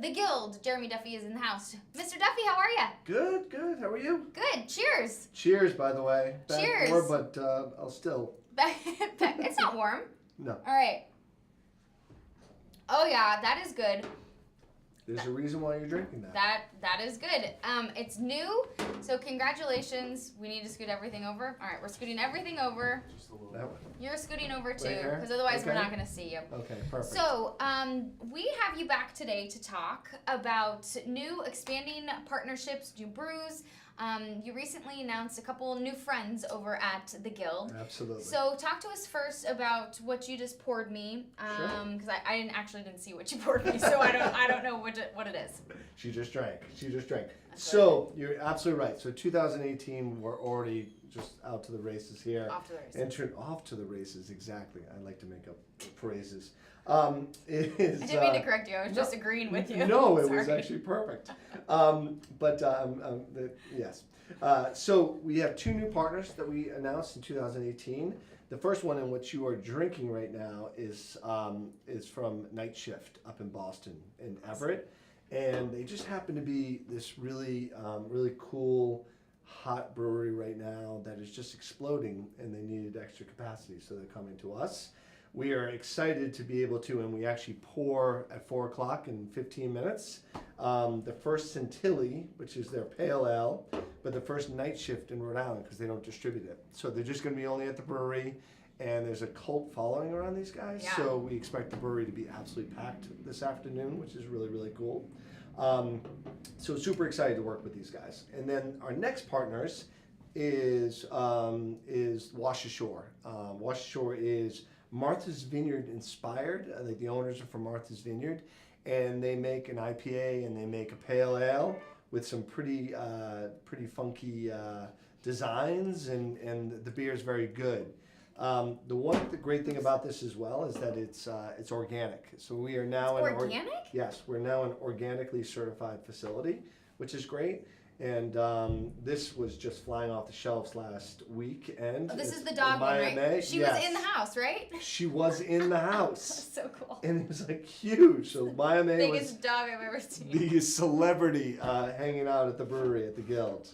the Guild. Jeremy Duffy is in the house. Mr. Duffy, how are you? Good, good. How are you? Good. Cheers. Cheers, by the way. Bad Cheers. pour, but I'll still. It's not warm. No. All right. Oh yeah, that is good. There's a reason why you're drinking that. That is good. It's new, so congratulations. We need to scoot everything over. All right, we're scooting everything over. Just a little. That one. You're scooting over too, Right here? because otherwise we're Okay. not going to see you. Okay, perfect. So, we have you back today to talk about new expanding partnerships, new brews. You recently announced a couple new friends over at the Guild. Absolutely. So, talk to us first about what you just poured me, because I didn't see what you poured me, so I don't know what it is. She just drank. That's So you're absolutely right. So 2018, we're already just out to the races here. Off to the races. Off to the races, exactly. I like to make up phrases. I didn't mean to correct you. I was just agreeing with you. No, it was Sorry. actually perfect. Yes. So we have two new partners that we announced in 2018. The first one, in which you are drinking right now, is from Night Shift up in Boston, in Everett, and they just happen to be this really cool hot brewery right now that is just exploding, and they needed extra capacity, so they're coming to us. We are excited to be able to, and we actually pour at 4 o'clock in 15 minutes. The first Centilli, which is their pale ale, but the first Night Shift in Rhode Island, because they don't distribute it. So they're just going to be only at the brewery, and there's a cult following around these guys. Yeah. So we expect the brewery to be absolutely packed this afternoon, which is really cool. So super excited to work with these guys. And then our next partners is Wash Ashore. Wash Ashore is Martha's Vineyard inspired. Like the owners are from Martha's Vineyard, and they make an IPA and they make a pale ale with some pretty funky designs, and the beer is very good. The great thing about this as well is that it's organic. So we are now Organic? Yes, we're now an organically certified facility, which is great. And this was just flying off the shelves last weekend. Oh, this is It's the dog one, Maya right? May. She Yes. was in the house, right? She was in the house. That's so cool. And it was like huge. So Maya May was Biggest dog I've ever seen. the celebrity hanging out at the brewery at the Guild.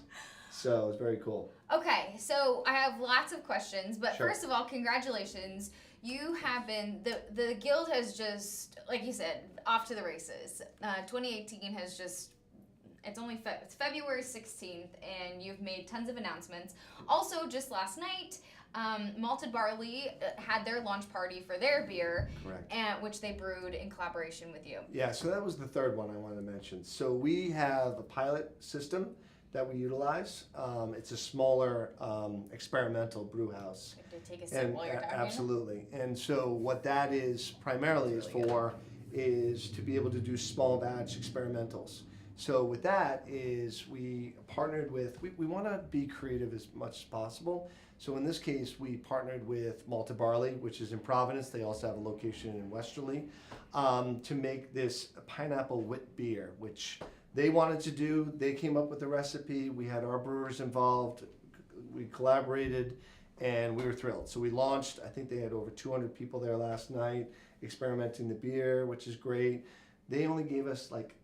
So it was very cool. Okay, so I have lots of questions, but Sure. first of all, congratulations. You have been, the Guild has just, like you said, off to the races. 2018 has just, it's February 16th, and you've made tons of announcements. Also, just last night, Malted Barley had their launch party for their beer, Correct. which they brewed in collaboration with you. Yeah, so that was the third one I wanted to mention. So we have a pilot system that we utilize. It's a smaller experimental brew house. I have to take a sip while you're talking. Absolutely. And so what that is primarily is to be able to do small batch experimentals. So with that is we partnered with, we want to be creative as much as possible. So in this case, we partnered with Malted Barley, which is in Providence. They also have a location in Westerly, to make this pineapple wit beer, which they wanted to do. They came up with the recipe. We had our brewers involved. We collaborated, and we were thrilled. So we launched, I think they had over 200 people there last night experimenting the beer, which is great. They only gave us like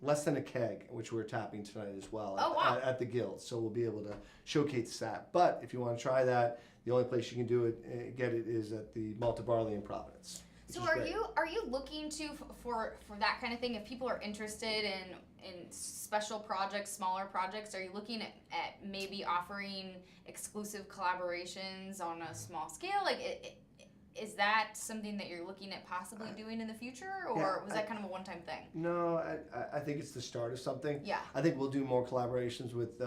less than a keg, which we're tapping tonight as well at the Guild. So we'll be able to showcase that. But if you want to try that, the only place you can do it, get it, is at the Malted Barley in Providence. So are you looking to for that kind of thing? If people are interested in special projects, smaller projects, are you looking at maybe offering exclusive collaborations on a small scale? Like, is that something that you're looking at possibly doing in the future, or was that kind of a one-time thing? No, I think it's the start of something. Yeah. I think we'll do more collaborations with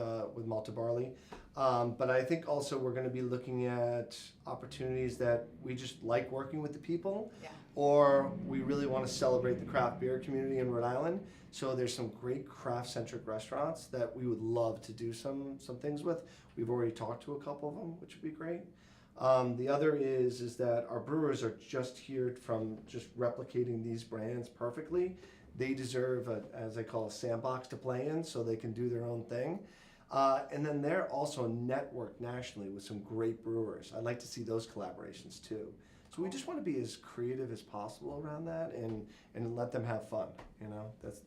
Malted Barley, but I think also we're going to be looking at opportunities that we just like working with the people, or we really want to celebrate the craft beer community in Rhode Island. So there's some great craft-centric restaurants that we would love to do some things with. We've already talked to a couple of them, which would be great. The other is that our brewers are just here from just replicating these brands perfectly. They deserve, as I call, a sandbox to play in, so they can do their own thing. And then they're also networked nationally with some great brewers. I'd like to see those collaborations too. So So we just want to be as creative as possible around that and let them have fun.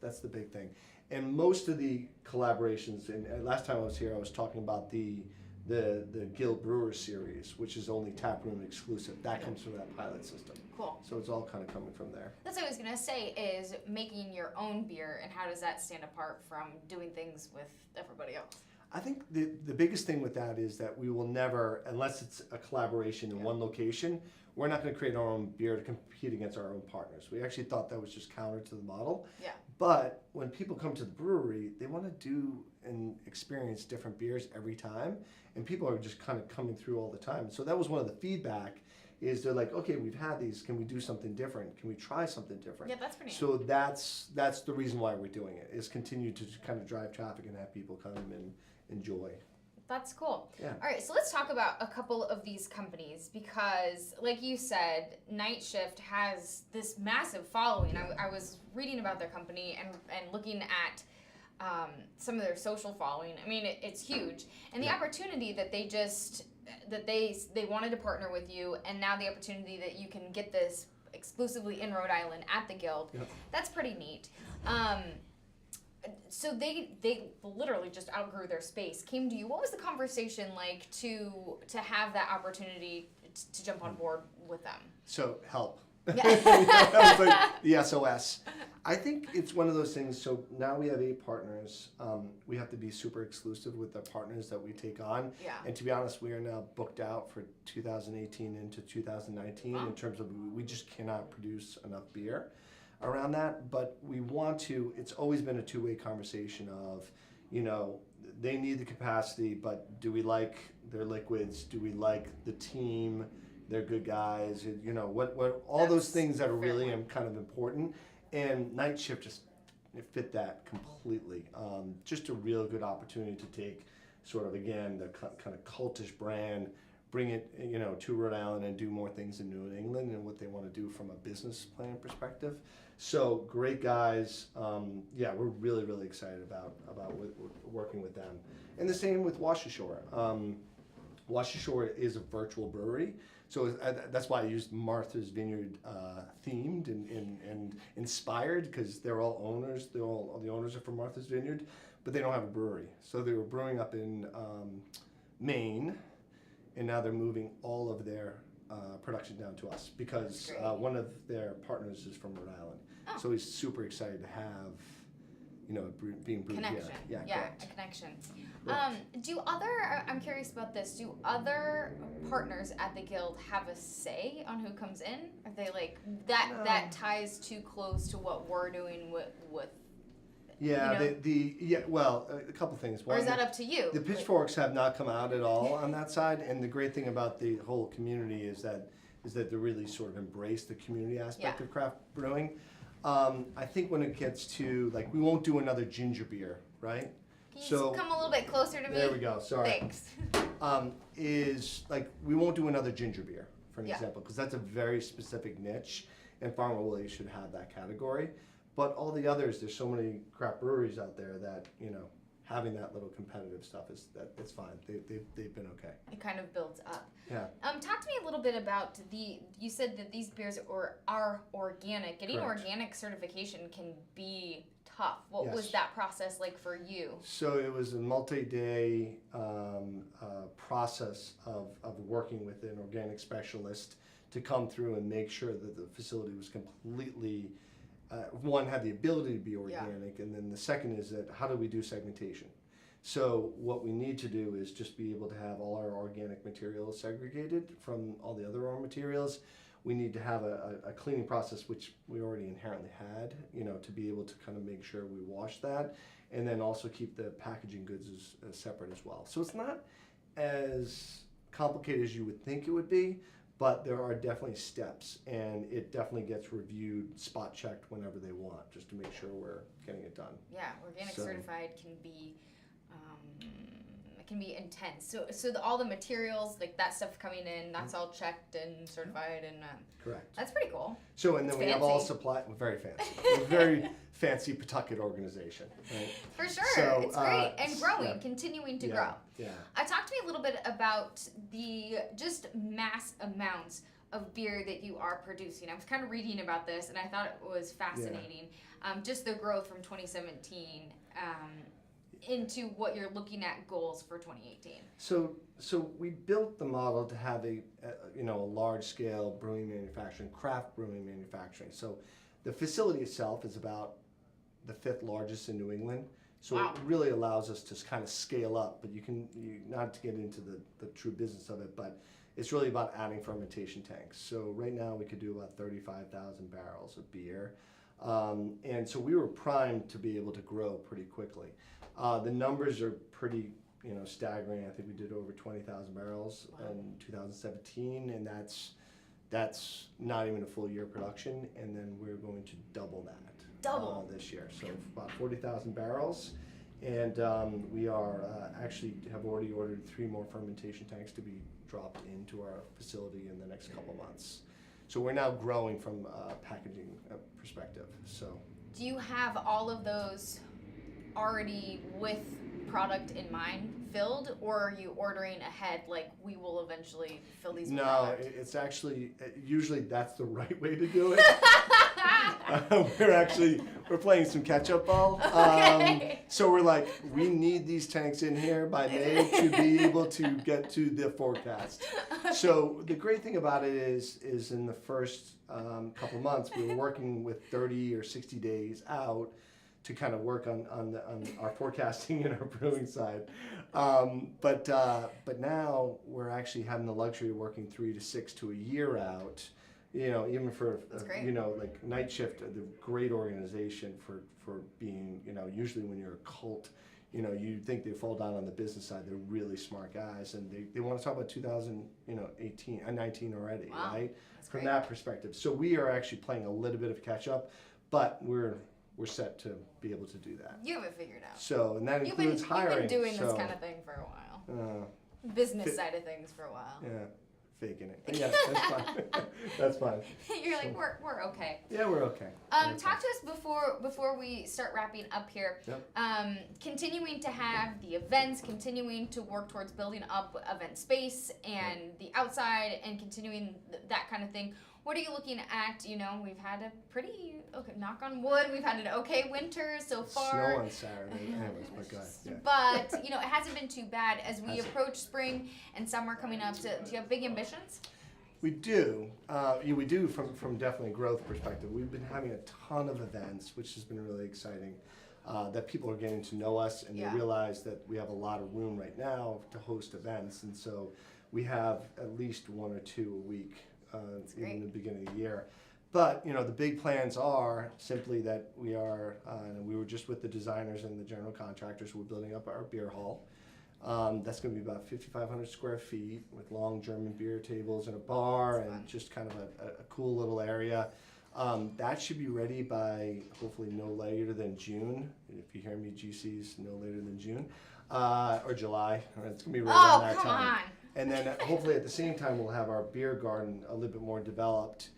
That's the big thing. And most of the collaborations, and last time I was here, I was talking about the Guild Brewers series, which is only taproom exclusive. That comes from that pilot system. Cool. So it's all kind of coming from there. That's what I was gonna say, is making your own beer, and how does that stand apart from doing things with everybody else? I think the biggest thing with that is that we will never, unless it's a collaboration in one location, we're not going to create our own beer to compete against our own partners. We actually thought that was just counter to the model. Yeah. But when people come to the brewery, they want to do and experience different beers every time, and people are just kind of coming through all the time. So that was one of the feedback, is they're like, okay, we've had these, can we do something different? Can we try something different? Yeah, that's pretty neat. So that's the reason why we're doing it, is continue to kind of drive traffic and have people come and enjoy. That's cool. Yeah. All right, so let's talk about a couple of these companies, because, like you said, Night Shift has this massive following. I was reading about their company and looking at some of their social following. I mean, it's huge. And the opportunity that they wanted to partner with you, and now the opportunity that you can get this exclusively in Rhode Island at the Guild, that's pretty neat. So they literally just outgrew their space, came to you. What was the conversation like to have that opportunity to jump on board with them? So help. Yeah. That was like the SOS. I think it's one of those things. So now we have 8 partners. We have to be super exclusive with the partners that we take on. Yeah. And to be honest, we are now booked out for 2018 into 2019 in terms of we just cannot produce enough beer around that. But we want to, it's always been a two-way conversation of, they need the capacity, but do we like their liquids? Do we like the team? They're good guys, what all those things that are really kind of important. And Night Shift just fit that completely. Just a real good opportunity to take sort of, again, the kind of cultish brand, bring it, to Rhode Island and do more things in New England and what they want to do from a business plan perspective. So great guys. We're really, really excited about working with them. And the same with Wash Ashore. Wash Ashore is a virtual brewery. So that's why I used Martha's Vineyard themed and inspired, because they're all owners. All the owners are from Martha's Vineyard, but they don't have a brewery. So they were brewing up in Maine, and now they're moving all of their production down to us, because one of their partners is from Rhode Island. Oh. So he's super excited to have, being brewed connection. here. Yeah, a connection. I'm curious about this, do other partners at the Guild have a say on who comes in? Are they like, that ties too close to what we're doing with Yeah, a couple things. One, or is that up to you? The pitchforks have not come out at all on that side, and the great thing about the whole community is that they really sort of embrace the community aspect of craft brewing. I think when it gets to, like, we won't do another ginger beer, right? Can you just come a little bit closer to me? There we go, sorry. Thanks. Is, like, we won't do another ginger beer, for an example, because that's a very specific niche, and Farmer Willie should have that category. But all the others, there's so many craft breweries out there that, having that little competitive stuff it's fine. They've been okay. It kind of builds up. Yeah. Talk to me a little bit about you said that these beers are organic. Getting organic certification can be tough. What was that process like for you? So it was a multi-day process of working with an organic specialist to come through and make sure that the facility was completely, one, had the ability to be organic, and then the second is that how do we do segmentation? So what we need to do is just be able to have all our organic materials segregated from all the other raw materials. We need to have a cleaning process, which we already inherently had, to be able to kind of make sure we wash that, and then also keep the packaging goods as separate as well. So it's not as complicated as you would think it would be, but there are definitely steps, and it definitely gets reviewed, spot checked whenever they want, just to make sure we're getting it done. Yeah, organic certified can be intense. So all the materials, like that stuff coming in, that's all checked and certified, and correct. That's pretty cool. So and then we have all supply. Very fancy. We're a very fancy Pawtucket organization. Right? For sure, so, it's great and growing, continuing to grow. Yeah. Talk to me a little bit about the just mass amounts of beer that you are producing. I was kind of reading about this, and I thought it was fascinating. Just the growth from 2017 into what you're looking at goals for 2018. So we built the model to have a large scale brewing manufacturing, craft brewing manufacturing. So the facility itself is about the 5th largest in New England. So Wow. it really allows us to kind of scale up, but not to get into the true business of it, but it's really about adding fermentation tanks. So right now we could do about 35,000 barrels of beer. And so we were primed to be able to grow pretty quickly. The numbers are pretty staggering. I think we did over 20,000 barrels in 2017, and that's not even a full year production, and then we're going to double that this year. So about 40,000 barrels, and we are actually have already ordered 3 more fermentation tanks to be dropped into our facility in the next couple months. So we're now growing from a packaging perspective. So Do you have all of those already with product in mind filled, or are you ordering ahead, like we will eventually fill these with no, product? it's actually usually that's the right way to do it. We're playing some catch up ball. Okay. So we're like, we need these tanks in here by May to be able to get to the forecast. So the great thing about it is in the first couple months we were working with 30 or 60 days out to kind of work on our forecasting and our brewing side. But now we're actually having the luxury of working 3 to 6 to a year out. Even for like Night Shift, the great organization for being, usually when you're a cult, you think they fall down on the business side. They're really smart guys, and they want to talk about 2018 and 19 already, wow. right? That's From great. that perspective. So we are actually playing a little bit of catch up, but we're set to be able to do that. You have it figured out. So, and that You've includes hiring. been doing so, this kind of thing for a while. Fit- Side of things for a while. Yeah, faking it. But yeah, that's fine. That's fine. You're like, we're okay. Yeah, we're okay. Talk to us before we start wrapping up here. Yep. Continuing to have the events, continuing to work towards building up event space and the outside, and continuing that kind of thing. What are you looking at? We've had a pretty, knock on wood, we've had an okay winter so far. Snow on Saturday. Anyways, but go ahead. Yeah. But, it hasn't been too bad as we approach spring and summer coming up. So, do you have big ambitions? We do. We do from definitely a growth perspective. We've been having a ton of events, which has been really exciting. That people are getting to know us, and they realize that we have a lot of room right now to host events, and so we have at least 1 or 2 a week, even in the beginning of the year. But the big plans are simply that we are, and we were just with the designers and the general contractors. We're building up our beer hall. That's going to be about 5,500 square feet with long German beer tables and a bar and just kind of a cool little area. That should be ready by hopefully no later than June. If you hear me, GCs, no later than June or July. It's going to be right around that time. On. And then hopefully at the same time we'll have our beer garden a little bit more developed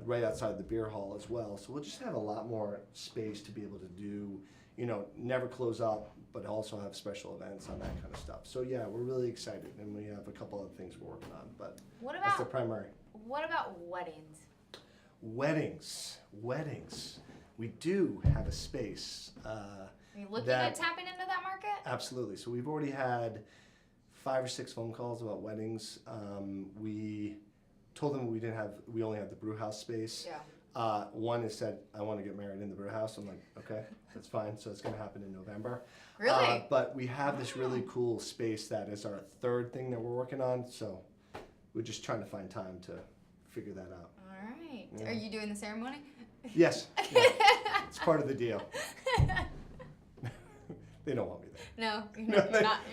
right outside the beer hall as well. So we'll just have a lot more space to be able to do, never close up, but also have special events on that kind of stuff. So yeah, we're really excited, and we have a couple other things we're working on, but that's the primary. What about weddings? Weddings. We do have a space. Are you looking at tapping into that market? Absolutely. So we've already had 5 or 6 phone calls about weddings. We told them we only had the brew house space. Yeah. One has said, I want to get married in the brew house. I'm like, okay, that's fine. So it's going to happen in November. Really? But we have this really cool space that is our 3rd thing that we're working on. So we're just trying to find time to figure that out. All right. Yeah. Are you doing the ceremony? Yes. Yeah. It's part of the deal. They don't want me there. No,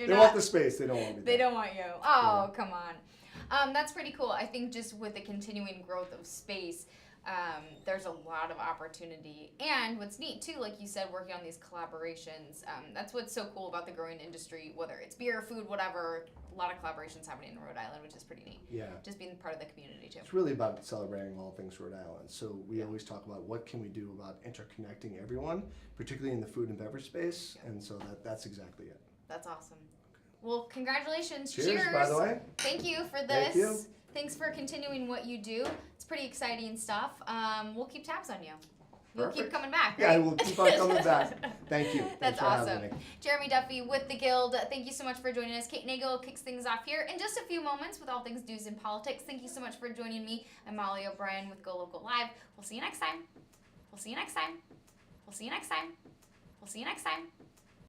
They want the space. They don't want me there. They don't want you. Oh, come on. That's pretty cool. I think just with the continuing growth of space, there's a lot of opportunity. And what's neat too, like you said, working on these collaborations, that's what's so cool about the growing industry, whether it's beer, food, whatever, a lot of collaborations happening in Rhode Island, which is pretty neat. Yeah. Just being part of the community too. It's really about celebrating all things Rhode Island. So we always talk about what can we do about interconnecting everyone, particularly in the food and beverage space. Yeah. And so that's exactly it. That's awesome. Well, congratulations. Cheers, by the way. Thank you for this. Thank you. Thanks for continuing what you do. It's pretty exciting stuff. We'll keep tabs on you. You'll keep Perfect. coming back, Yeah, right? I will keep on coming back. Thank you. Thanks That's for awesome. having me. Jeremy Duffy with the Guild, thank you so much for joining us. Kate Nagel kicks things off here in just a few moments with all things news and politics. Thank you so much for joining me. I'm Molly O'Brien with Go Local Live. We'll see you next time. We'll see you next time. We'll see you next time. We'll see you next time.